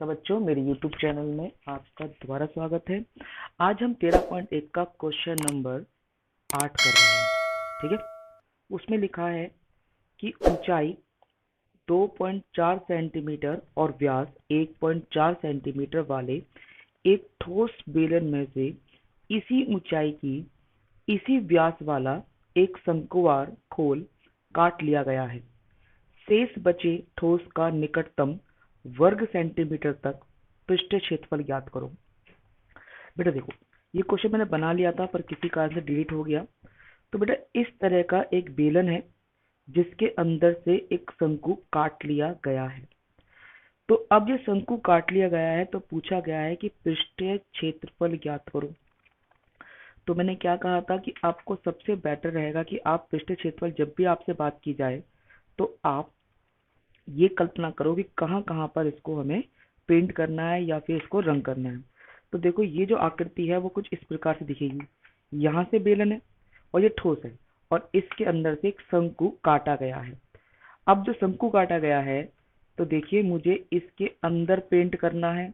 तो बच्चों मेरे YouTube चैनल में आपका दोबारा स्वागत है। आज हम 13.1 का क्वेश्चन नंबर 8 कर रहे हैं। ठीक है, उसमें लिखा है कि ऊंचाई 2.4 सेंटीमीटर और व्यास 1.4 सेंटीमीटर वाले एक ठोस बेलन में से इसी ऊंचाई की इसी व्यास वाला एक शंकुआर खोल काट लिया गया है। शेष बचे ठोस का निकटतम वर्ग सेंटीमीटर तक पृष्ठ क्षेत्रफल ज्ञात करो। बेटा देखो, ये क्वेश्चन मैंने बना लिया था पर किसी कारण से डिलीट हो गया। तो बेटा इस तरह का एक बेलन है जिसके अंदर से एक शंकु काट लिया गया है। तो अब ये शंकु काट लिया गया है तो पूछा गया है कि पृष्ठीय क्षेत्रफल ज्ञात करो। तो मैंने क्या कहा था कि आपको सबसे बेटर रहेगा कि आप पृष्ठीय क्षेत्रफल जब भी आपसे बात की जाए तो आप ये कल्पना करो कि कहाँ कहाँ पर इसको हमें पेंट करना है या फिर इसको रंग करना है। तो देखो ये जो आकृति है वो कुछ इस प्रकार से दिखेगी। यहाँ से बेलन है और ये ठोस है और इसके अंदर से एक शंकु काटा गया है। अब जो शंकु काटा गया है तो देखिए मुझे इसके अंदर पेंट करना है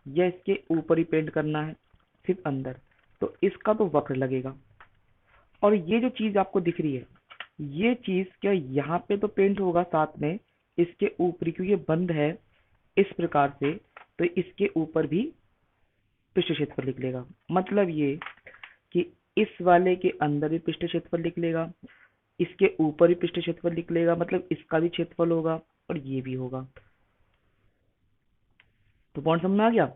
या इसके ऊपर ही पेंट करना है, सिर्फ अंदर। तो इसका तो वक्र लगेगा। और ये जो चीज आपको दिख रही है ये चीज क्या यहाँ पे तो पेंट होगा साथ में इसके ऊपर, क्योंकि ये बंद है इस प्रकार से, तो इसके ऊपर भी पृष्ठ क्षेत्रफल निकलेगा। मतलब ये कि इस वाले के अंदर भी पृष्ठ क्षेत्रफल निकलेगा, इसके ऊपर भी पृष्ठ क्षेत्रफल निकलेगा, मतलब इसका भी क्षेत्रफल होगा और ये भी होगा। तो पॉइंट समझ में आ गया।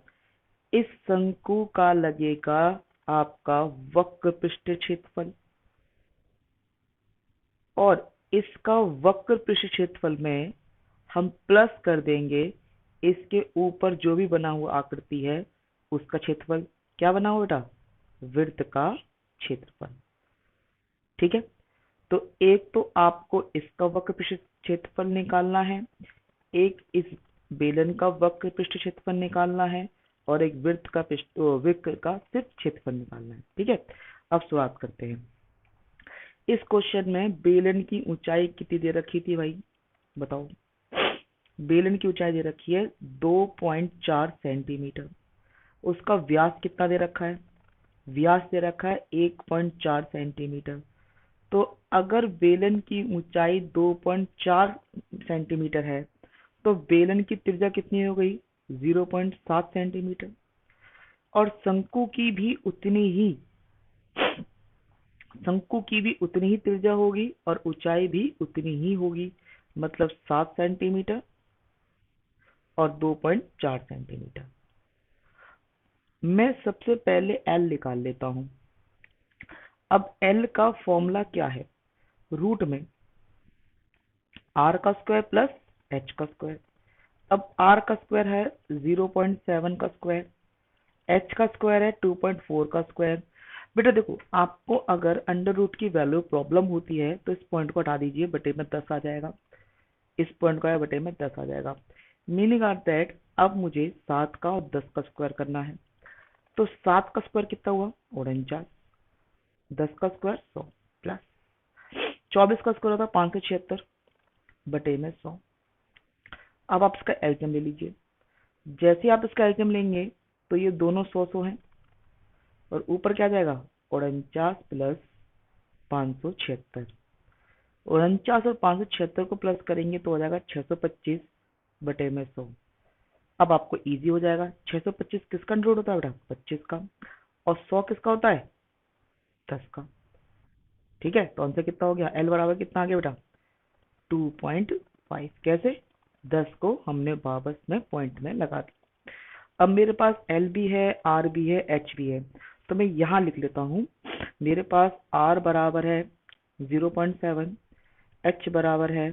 इस शंकु का लगेगा आपका वक्र पृष्ठ क्षेत्रफल और इसका वक्र पृष्ठ क्षेत्रफल में हम प्लस कर देंगे इसके ऊपर जो भी बना हुआ आकृति है उसका क्षेत्रफल। क्या बना हुआ बेटा? वृत्त का क्षेत्रफल। ठीक है, तो एक तो आपको इसका वक्र पृष्ठ क्षेत्रफल निकालना है, एक इस बेलन का वक्र पृष्ठ क्षेत्रफल निकालना है और एक वृत्त का सिर्फ क्षेत्रफल निकालना है। ठीक है, अब शुरुआत करते हैं। इस क्वेश्चन में बेलन की ऊंचाई कितनी दे रखी थी भाई बताओ? बेलन की ऊंचाई दे रखी है 2.4 सेंटीमीटर। उसका व्यास कितना दे रखा है? व्यास दे रखा है 1.4 सेंटीमीटर। तो अगर बेलन की ऊंचाई 2.4 सेंटीमीटर है तो बेलन की त्रिज्या कितनी हो गई? 0.7 सेंटीमीटर। और शंकु की भी उतनी ही त्रिज्या होगी और ऊंचाई भी उतनी ही होगी, मतलब 7 सेंटीमीटर और 2.4 सेंटीमीटर। मैं सबसे पहले एल निकाल लेता हूं। अब एल का फॉर्मूला क्या है? रूट में आर का स्क्वायर प्लस एच का स्क्वायर। अब आर का स्क्वायर है 0.7 का स्क्वायर, एच का स्क्वायर है 2.4 का स्क्वायर। बेटा देखो, आपको अगर अंडर रूट की वैल्यू प्रॉब्लम होती है तो इस पॉइंट को हटा दीजिए, बटे में 10 आ जाएगा। इस पॉइंट का बटे में 10 आ जाएगा। मीनिंग आर दैट अब मुझे 7 का और 10 का स्क्वायर करना है। तो 7 का स्क्वायर कितना हुआ? 49। 10 का स्क्वायर 100 प्लस 24 का स्क्वायर होता है 576 बटे में 100। अब आप इसका एलसीएम ले लीजिए। जैसे आप इसका एलसीएम लेंगे तो ये दोनों 100 हैं और ऊपर क्या जाएगा? 49 प्लस 576। 49 और 576 को प्लस करेंगे तो हो जाएगा 625 बटे में 100। अब आपको इजी हो जाएगा। 625 किसका अंडर रूट होता है बेटा? 25 का। और 100 किसका होता है? 10 का। ठीक है, तो आंसर कितना हो गया? एल बराबर कितना आ गया बेटा? 2.5। कैसे? 10 को हमने वापस में पॉइंट में लगा दिया। अब मेरे पास एल भी है, आर भी है, एच भी है, तो मैं यहाँ लिख लेता हूँ। मेरे पास आर बराबर है 0.7, एच बराबर है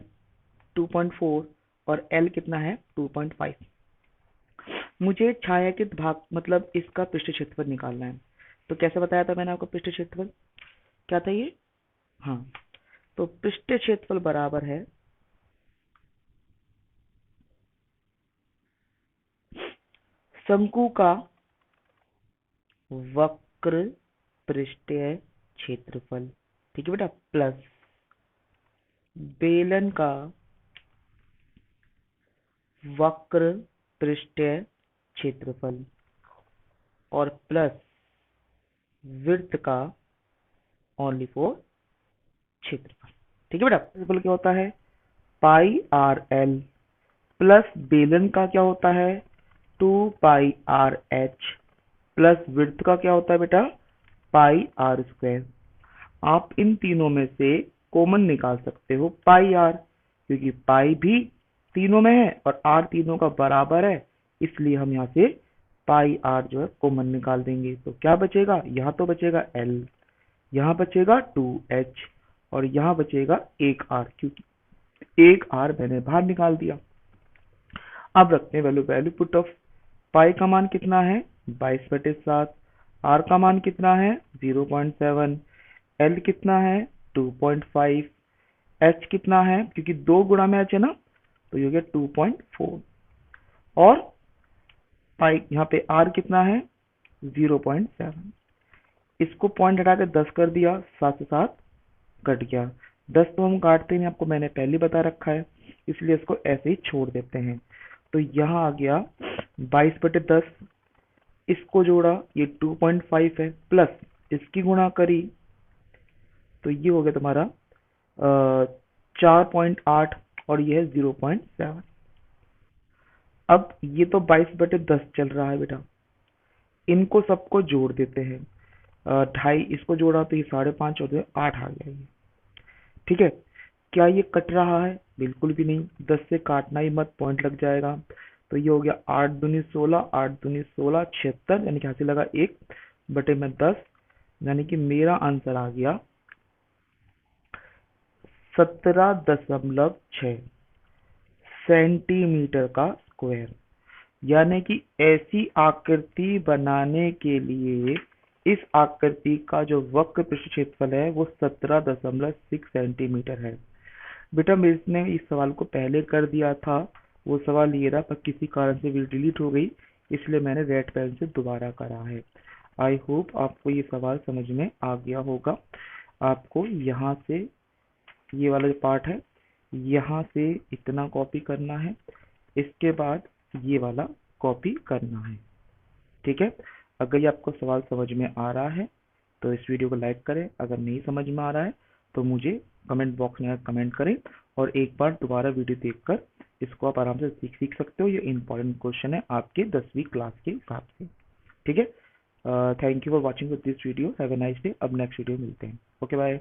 2.4 और एल कितना है? 2.5। मुझे छायांकित भाग मतलब इसका पृष्ठ क्षेत्रफल निकालना है। तो कैसे बताया था मैंने आपको पृष्ठ क्षेत्रफल? क्या था ये? हाँ, तो पृष्ठ क्षेत्रफल बराबर है शंकु का वक्र पृष्ठीय क्षेत्रफल, ठीक है बेटा, प्लस बेलन का वक्र पृष्ठीय क्षेत्रफल और प्लस विड्थ का ओनली फॉर क्षेत्रफल। ठीक है बेटा, क्षेत्रफल क्या होता है पाई आर एल प्लस बेलन का क्या होता है 2 पाई आर एच प्लस विड्थ का क्या होता है बेटा पाई आर स्क्वायर। आप इन तीनों में से कॉमन निकाल सकते हो पाई आर, क्योंकि पाई भी तीनों में है और आर तीनों का बराबर है, इसलिए हम यहाँ से पाई आर जो है कॉमन निकाल देंगे। तो क्या बचेगा, यहाँ तो बचेगा एल, यहाँ बचेगा 2h और यहाँ बचेगा एक आर, क्योंकि एक आर मैंने बाहर निकाल दिया। अब रखते हैं वैल्यू पुट ऑफ पाई का मान कितना है 22/7, आर का मान कितना है 0.7, एल कितना है 2.5, एच कितना है क्योंकि 2 गुणा में एच है ना तो ये हो गया 2.4 और पाई यहाँ पे आर कितना है 0.7। इसको पॉइंट हटा के 10 कर दिया, 7 से 7 कट गया। 10 तो हम काटते नहीं, आपको मैंने पहले बता रखा है, इसलिए इसको ऐसे ही छोड़ देते हैं। तो यहाँ आ गया 22/10, इसको जोड़ा ये 2.5 है प्लस इसकी गुणा करी तो ये हो गया तुम्हारा 4.8 और ये है 0.7। अब ये तो 22/10 चल रहा है बेटा, इनको सबको जोड़ देते हैं, 2.5 इसको जोड़ा तो ये 5.5 और 8 आ गया ये। ठीक है, क्या ये कट रहा है बिल्कुल भी नहीं, 10 से काटना ही मत, पॉइंट लग जाएगा। तो ये हो गया 8 दूनी 16, 8 दूनी 16 76, यानी कि हासिल लगा 1/10, यानी कि मेरा आंसर आ गया 17.6 सेंटीमीटर का स्क्वायर। यानी कि ऐसी आकृति बनाने के लिए इस आकृति का जो वक्र पृष्ठ क्षेत्रफल है वो 17.6 सेंटीमीटर है। बेटा मैंने इस सवाल को पहले कर दिया था, वो सवाल ये रहा, पर किसी कारण से वीडियो डिलीट हो गई, इसलिए मैंने रेड पेन से दोबारा करा है। आई होप आपको ये सवाल समझ में आ गया होगा। आपको यहाँ से ये वाला जो पार्ट है यहाँ से इतना कॉपी करना है, इसके बाद ये वाला कॉपी करना है। ठीक है, अगर ये आपको सवाल समझ में आ रहा है तो इस वीडियो को लाइक करें, अगर नहीं समझ में आ रहा है तो मुझे कमेंट बॉक्स में कमेंट करें और एक बार दोबारा वीडियो देखकर इसको आप आराम से सीख सकते हो। ये इंपॉर्टेंट क्वेश्चन है आपके 10वीं क्लास के हिसाब से। ठीक है, thank you for watching this video, have a nice day. अब नेक्स्ट वीडियो मिलते हैं, ओके बाय।